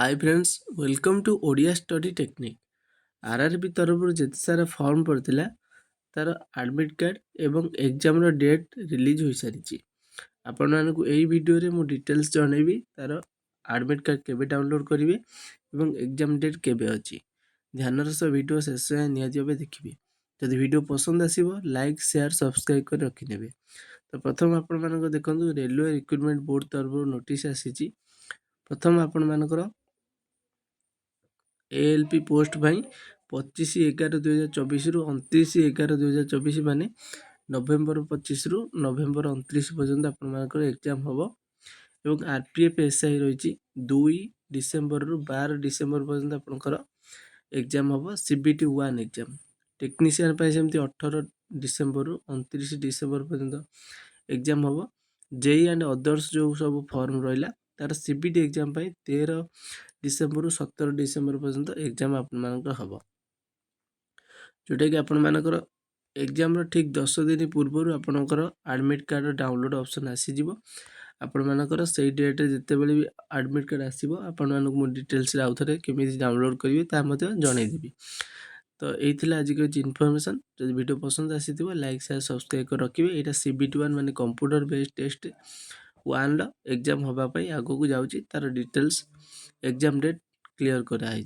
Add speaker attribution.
Speaker 1: Hi friends, welcome to Odia study technique. RRB तरफ जिते सारा फॉर्म पड़ता तार एडमिट कार्ड एवं एग्जाम डेट रिलीज हो सारी आपण मानक यही वीडियो मु डिटेल्स जनइबी तार एडमिट कार्ड केबे डाउनलोड करेंगे और एग्जाम डेट केबे अच्छी। ध्यान सह वीडियो शेष निहाती देखिए। जदि वीडियो पसंद आसो लाइक शेयर सब्सक्राइब कर रखिने। तो प्रथम आपण मानक देखो रेलवे रिक्रुटमेंट बोर्ड तरफ नोटिस आसी। प्रथम आपण मानकर एएलपी पोस्ट भाई 25/11/2024 रु 29/11/2024 माने नवेम्बर 25 रु नवेम्बर 29 पर्यंत आपंकर एग्जाम हम। और आरपीएफ एसआई रही 2 डिसेम्बर रु 12 डिसेम्बर पर्यंत आपंकर एग्जाम हम। सीबीटी 1 एग्जाम टेक्नीशियन सेमती 18 डिसेम्बर रु 29 डिसेम्बर पर्यंत एग्जाम हम। जेई एंड अदर्स जो सब फॉर्म रहा तार सीबीटी एग्जाम 13 डिसेम्बर रु 17 डिसेम्बर पर्यंत एग्जाम आपनकर हम। जोटा कि आपनकर एग्जाम ठीक 10 दिन पूर्व आपनकर एडमिट कार्ड डाउनलोड ऑप्शन आसीज। आपण मानकर से डेट जिते बड़े भी एडमिट कार्ड आसो आपण मानक डिटेल्स आउ थे केमी डाउनलोड करेंगे जनईदेवी। तो यही आज की इनफॉरमेशन। जो वीडियो पसंद आसी लाइक शेयर सब्सक्राइब कर रखिए। यहाँ सीबीटी 1 माने कंप्यूटर बेस्ड टेस्ट 1 एग्जाम होगापाई आग को जाऊँगी तार डिटेल्स एग्जाम डेट क्लियर कराई।